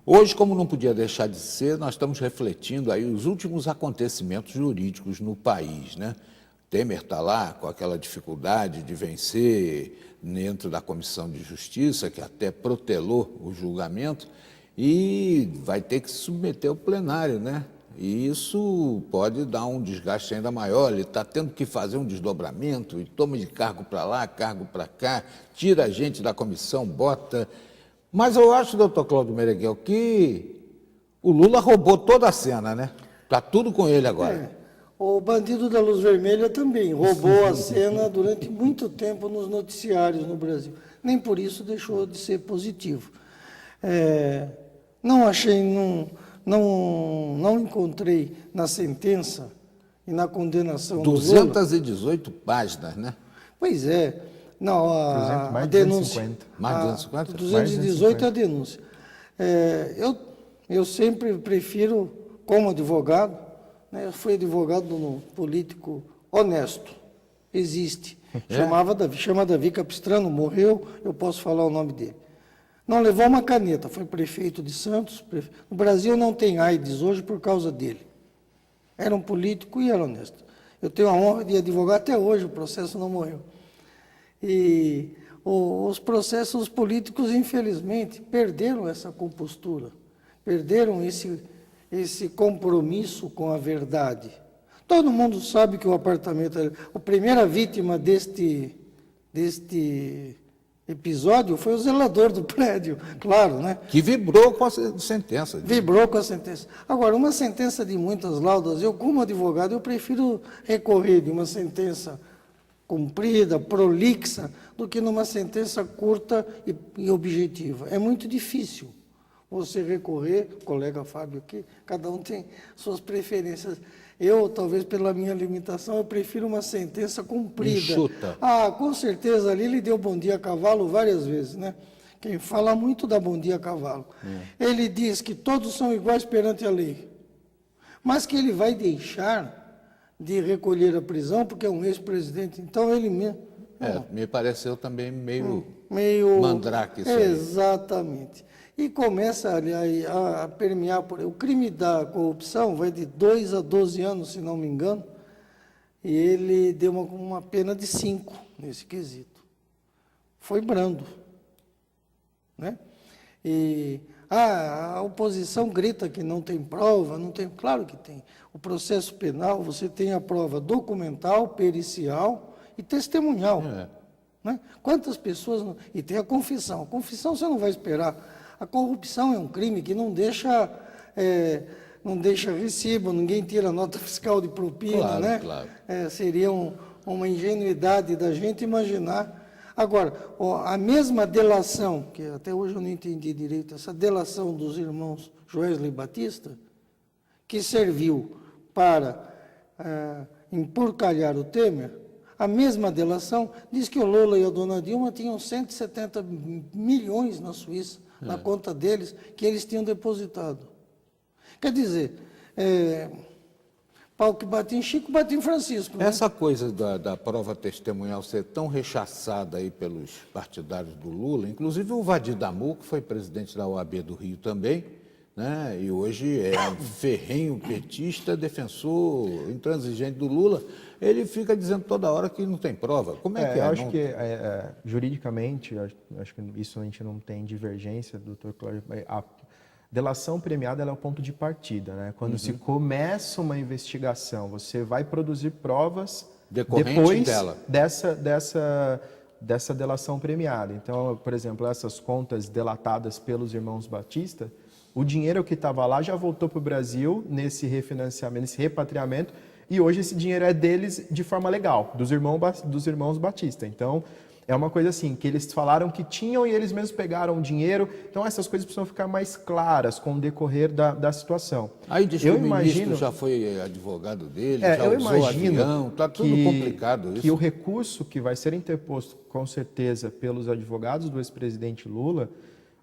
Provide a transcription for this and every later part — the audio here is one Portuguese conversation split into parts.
Hoje, como não podia deixar de ser, nós estamos refletindo aí os últimos acontecimentos jurídicos no país, né? Temer está lá com aquela dificuldade de vencer dentro da Comissão de Justiça, que até protelou o julgamento, e vai ter que se submeter ao plenário, né? E isso pode dar um desgaste ainda maior. Ele está tendo que fazer um desdobramento e toma de cargo para lá, cargo para cá, tira a gente da comissão, bota. Mas eu acho, doutor Cláudio Meneghel, que o Lula roubou toda a cena, né? Está tudo com ele agora. O bandido da luz vermelha também roubou a cena durante muito tempo nos noticiários no Brasil. Nem por isso deixou de ser positivo. Não achei, não encontrei na sentença e na condenação 218 páginas, né? Pois é. Não, a denúncia. Mais de 250? 218 é a denúncia. Eu sempre prefiro, como advogado, né, eu fui advogado no político honesto, existe. Chama Davi Capistrano, morreu, eu posso falar o nome dele. Não levou uma caneta, foi prefeito de Santos. No Brasil não tem AIDS hoje por causa dele. Era um político e era honesto. Eu tenho a honra de advogar até hoje, o processo não morreu. E os processos políticos, infelizmente, perderam essa compostura, perderam esse compromisso com a verdade. Todo mundo sabe que o apartamento, a primeira vítima deste episódio foi o zelador do prédio, claro, né? Que vibrou com a sentença. Vibrou com a sentença. Agora, uma sentença de muitas laudas, eu como advogado, eu prefiro recorrer de uma sentença cumprida, prolixa, do que numa sentença curta e objetiva. É muito difícil você recorrer, colega Fábio aqui, cada um tem suas preferências. Eu, talvez pela minha limitação, eu prefiro uma sentença cumprida. Enxuta. Com certeza, ali ele deu bom dia a cavalo várias vezes, né? Quem fala muito dá bom dia a cavalo. Ele diz que todos são iguais perante a lei, mas que ele vai deixar de recolher a prisão, porque é um ex-presidente, então ele mesmo... me pareceu também meio mandrake isso aí. Exatamente. E começa a permear por... O crime da corrupção vai de 2 a 12 anos, se não me engano, e ele deu uma pena de 5 nesse quesito. Foi brando, né? E a oposição grita que não tem prova, não tem... Claro que tem. O processo penal, você tem a prova documental, pericial e testemunhal. Né? Quantas pessoas... E tem a confissão. A confissão você não vai esperar. A corrupção é um crime que não deixa recibo, ninguém tira nota fiscal de propina, claro, né? Claro. Seria uma ingenuidade da gente imaginar. Agora, a mesma delação, que até hoje eu não entendi direito, essa delação dos irmãos Joesley e Batista, que serviu para empurcalhar o Temer, a mesma delação diz que o Lula e a dona Dilma tinham 170 milhões na Suíça, na conta deles, que eles tinham depositado. Quer dizer, pau que bate em Chico, bate em Francisco. Né? Essa coisa da prova testemunhal ser tão rechaçada aí pelos partidários do Lula, inclusive o Vadir Damu, que foi presidente da OAB do Rio também, né? E hoje é um ferrenho petista, defensor intransigente do Lula, ele fica dizendo toda hora que não tem prova. Como é que é? Eu acho que, juridicamente, acho que isso a gente não tem divergência, doutor Cláudio. A delação premiada é o ponto de partida, né? Quando se começa uma investigação, você vai produzir provas depois dessa delação premiada. Então, por exemplo, essas contas delatadas pelos irmãos Batista, o dinheiro que estava lá já voltou para o Brasil nesse refinanciamento, nesse repatriamento, e hoje esse dinheiro é deles de forma legal, dos irmãos Batista. Então, é uma coisa assim, que eles falaram que tinham e eles mesmos pegaram o dinheiro. Então, essas coisas precisam ficar mais claras com o decorrer da situação. Aí diz que o ministro já foi advogado dele, já usou avião, está tudo complicado isso. Que o recurso que vai ser interposto, com certeza, pelos advogados do ex-presidente Lula,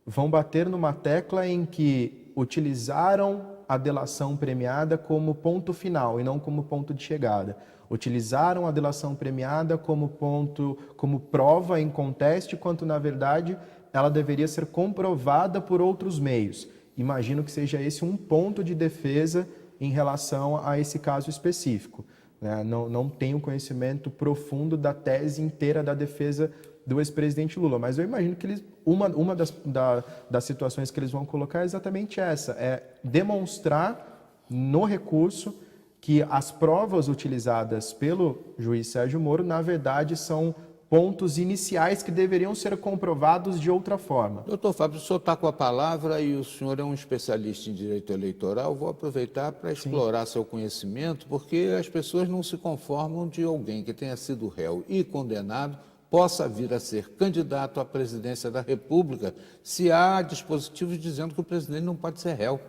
vão bater numa tecla em que utilizaram a delação premiada como ponto final e não como ponto de chegada. Utilizaram a delação premiada como prova em conteste, quanto, na verdade, ela deveria ser comprovada por outros meios. imagino que seja esse um ponto de defesa em relação a esse caso específico. Né? Não tenho conhecimento profundo da tese inteira da defesa do ex-presidente Lula, mas eu imagino que uma das situações que eles vão colocar é exatamente essa, é demonstrar no recurso que as provas utilizadas pelo juiz Sérgio Moro, na verdade, são pontos iniciais que deveriam ser comprovados de outra forma. Doutor Fábio, o senhor está com a palavra e o senhor é um especialista em direito eleitoral. Vou aproveitar para explorar seu conhecimento, porque as pessoas não se conformam de alguém que tenha sido réu e condenado possa vir a ser candidato à presidência da República, se há dispositivos dizendo que o presidente não pode ser réu.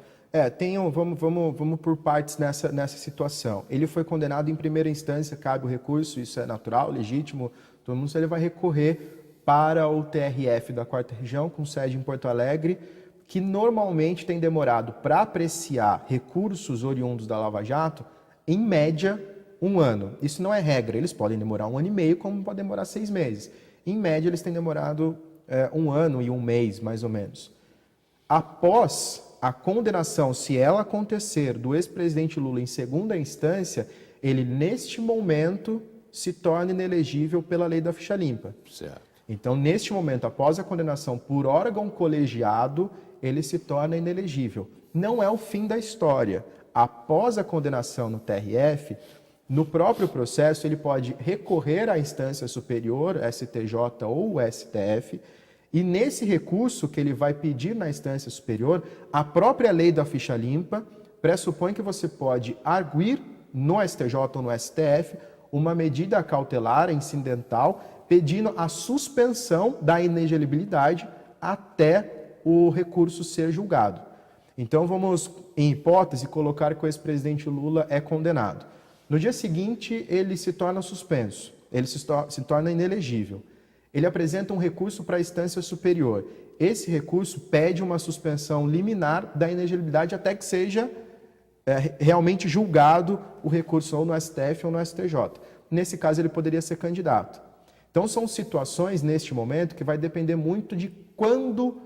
Vamos por partes nessa situação. Ele foi condenado em primeira instância, cabe o recurso, isso é natural, legítimo, todo mundo ele vai recorrer para o TRF da 4ª Região, com sede em Porto Alegre, que normalmente tem demorado para apreciar recursos oriundos da Lava Jato, em média, 1 ano. Isso não é regra, eles podem demorar 1 ano e meio, como podem demorar 6 meses. Em média, eles têm demorado 1 ano e 1 mês, mais ou menos. Após a condenação, se ela acontecer, do ex-presidente Lula em segunda instância, ele, neste momento, se torna inelegível pela lei da ficha limpa. Certo. Então, neste momento, após a condenação por órgão colegiado, ele se torna inelegível. Não é o fim da história. Após a condenação no TRF, no próprio processo, ele pode recorrer à instância superior, STJ ou STF, e nesse recurso que ele vai pedir na instância superior, a própria lei da ficha limpa pressupõe que você pode arguir no STJ ou no STF uma medida cautelar incidental pedindo a suspensão da inelegibilidade até o recurso ser julgado. Então vamos, em hipótese, colocar que o ex-presidente Lula é condenado. No dia seguinte, ele se torna suspenso, ele se torna inelegível. Ele apresenta um recurso para a instância superior. Esse recurso pede uma suspensão liminar da inelegibilidade até que seja realmente julgado o recurso ou no STF ou no STJ. Nesse caso, ele poderia ser candidato. Então, são situações, neste momento, que vai depender muito de quando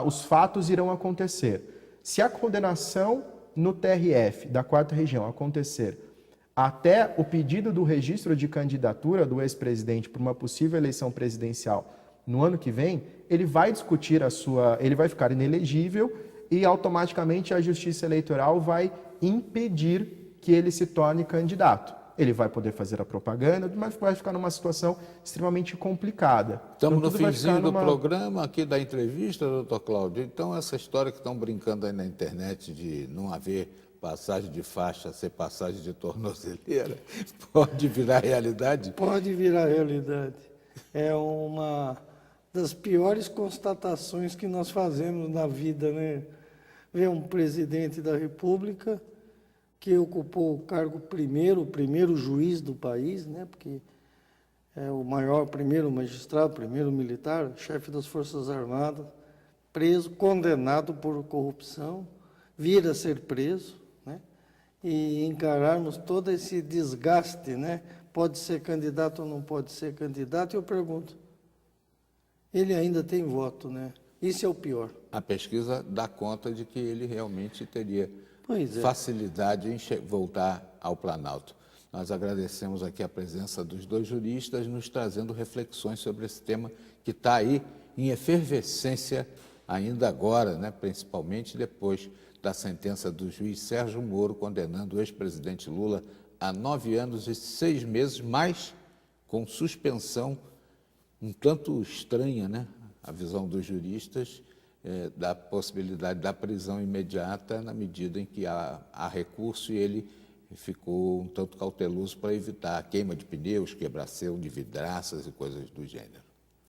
os fatos irão acontecer. Se a condenação no TRF da 4ª Região acontecer até o pedido do registro de candidatura do ex-presidente para uma possível eleição presidencial no ano que vem, ele vai discutir ele vai ficar inelegível e automaticamente a Justiça Eleitoral vai impedir que ele se torne candidato. Ele vai poder fazer a propaganda, mas vai ficar numa situação extremamente complicada. Estamos no finzinho do programa aqui da entrevista, doutor Cláudio. Então, essa história que estão brincando aí na internet de não haver passagem de faixa, ser passagem de tornozeleira, pode virar realidade? Pode virar realidade. É uma das piores constatações que nós fazemos na vida, né? Ver um presidente da República que ocupou o cargo o primeiro juiz do país, né? Porque é o maior, primeiro magistrado, primeiro militar, chefe das Forças Armadas, preso, condenado por corrupção, vir a ser preso, né? E encararmos todo esse desgaste, né? Pode ser candidato ou não pode ser candidato, e eu pergunto, ele ainda tem voto, né? Isso é o pior. A pesquisa dá conta de que ele realmente teria facilidade em voltar ao Planalto. Nós agradecemos aqui a presença dos dois juristas, nos trazendo reflexões sobre esse tema que está aí em efervescência ainda agora, né? Principalmente depois da sentença do juiz Sérgio Moro, condenando o ex-presidente Lula a 9 anos e 6 meses, mas com suspensão um tanto estranha, né? A visão dos juristas da possibilidade da prisão imediata na medida em que há recurso e ele ficou um tanto cauteloso para evitar a queima de pneus, quebração de vidraças e coisas do gênero.